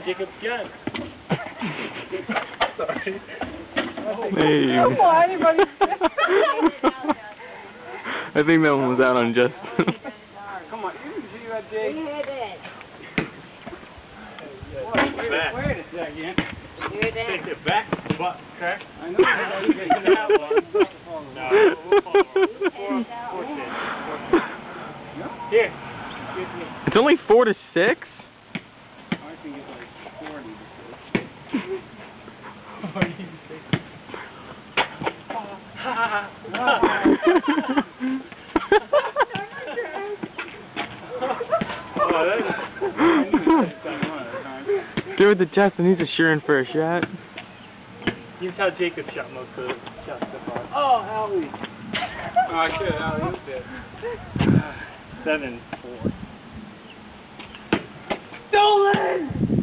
Jacob's gun. Sorry. Hey. Come on, anybody. I think that one was out on Justin. Come on, you can see that, Jake. We hit it. Wait a second. Take it back, butt crack. I know you can have one. No, we'll follow. Here. It's only 4 to 6? I think it's like 40 Give it to Justin, he's a sure-in for a shot. You can tell Jacob shot most of the shots so far. Oh, Howie. Oh, I should have Howie it. 7-4. Stolen!